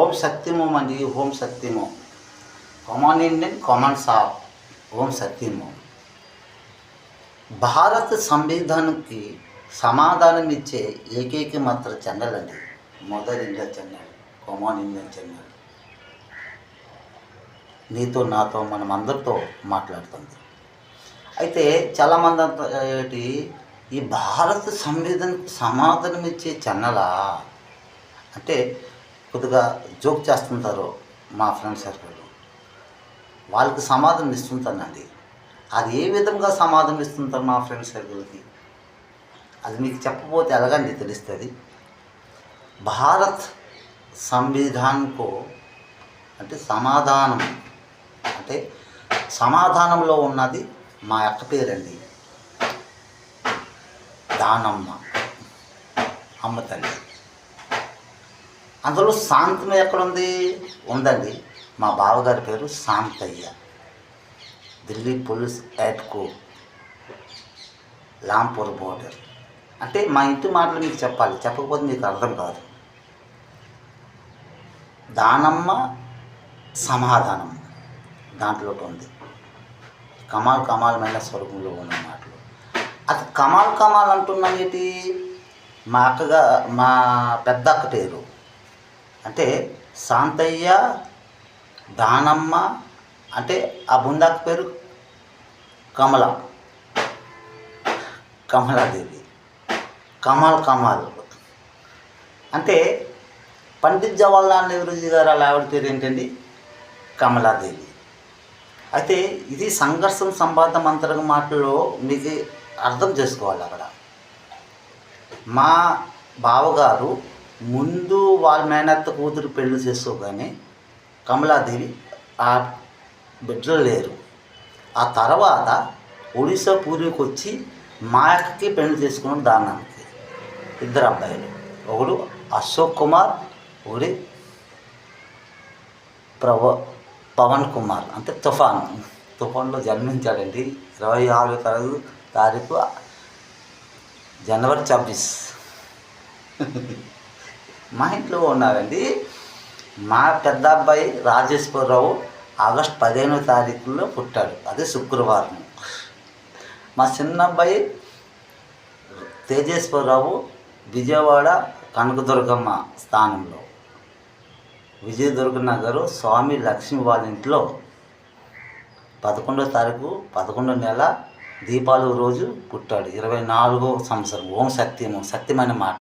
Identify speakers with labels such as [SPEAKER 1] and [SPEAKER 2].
[SPEAKER 1] ఓం సత్యమం అండి. ఓం సత్యమం. Common Indian common సాబ్. ఓం సత్యమం. భారత సంవిధానానికి సమాధానం ఇచ్చే ఏకైక మాత్ర ఛానల్ అండి mother India channel, common Indian channel. నీతో నాతో మనం అందరితో మాట్లాడుతుంది. అయితే చాలామంది అంత ఏంటి, ఈ భారత సంవిధానానికి సమాధానం ఇచ్చే ఛానలా అంటే కొద్దిగా జోక్ చేస్తుంటారు మా ఫ్రెండ్ సర్కిల్. వాళ్ళకి సమాధానం ఇస్తుంటానండి. అది ఏ విధంగా సమాధానం ఇస్తుంటారు మా ఫ్రెండ్ సర్కిల్కి, అది మీకు చెప్పబోతే ఎలాగండి తెలుస్తుంది. భారత్ సంవిధాన్కు అంటే సమాధానం అంటే సమాధానంలో ఉన్నది మా అక్క పేరండి, దానమ్మ, అమ్మ తల్లి. అందులో శాంతం ఎక్కడుంది ఉందండి. మా బావగారి పేరు శాంతయ్య, ఢిల్లీ పోలీస్ హెడ్కు, లాంపూర్ బోర్డర్. అంటే మా ఇంటి మాటలు మీకు చెప్పాలి, చెప్పకపోతే మీకు అర్థం కాదు. దానమ్మ సమాధానం దాంట్లో ఉంది. కమాల్ కమాలమైన స్వరూపంలో ఉన్న మాటలు. అది కమాల్ కమాల్ అంటున్నాయేటి, మా అక్కగా మా పెద్ద అక్క పేరు అంటే శాంతయ్య, దానమ్మ అంటే ఆ బుందాక పేరు కమలాదేవి. కమాల్ కమాల్ అంటే పండిత్ జవహర్లాల్ నెహ్రూజీ గారు అలా ఆవిడ పేరు ఏంటండి, కమలాదేవి. అయితే ఇది సంఘర్షణ సంవాదం అంతరంగ మాటల్లో మీకు అర్థం చేసుకోవాలి. అక్కడ మా బావగారు ముందు వాళ్ళ మేనత్త కూతురు పెళ్లి చేసుకోగానే కమలాదేవి ఆ బిడ్డలు లేరు. ఆ తర్వాత ఒడిశా పూరికి వచ్చి మా అక్కకి పెళ్లి చేసుకున్న దానానికి ఇద్దరు అబ్బాయిలు, ఒకడు అశోక్ కుమార్, ఒకటి పవన్ కుమార్ అంటే తుఫాన్లో జన్మించాడండి. 26వ తారీఖు జనవరి 26. మా ఇంట్లో ఉన్నారండి. మా పెద్ద అబ్బాయి రాజేశ్వరరావు ఆగస్టు 15వ తారీఖులో పుట్టాడు, అదే శుక్రవారం. మా చిన్న అబ్బాయి తేజేశ్వరరావు విజయవాడ కనకదుర్గమ్మ స్థానంలో విజయదుర్గ నగరు స్వామి లక్ష్మి వాళ్ళ ఇంట్లో 11వ తారీఖు 11వ నెల దీపావళి రోజు పుట్టాడు. 24వ సంవత్సరం. ఓం సత్యము, సత్యమైన మాట.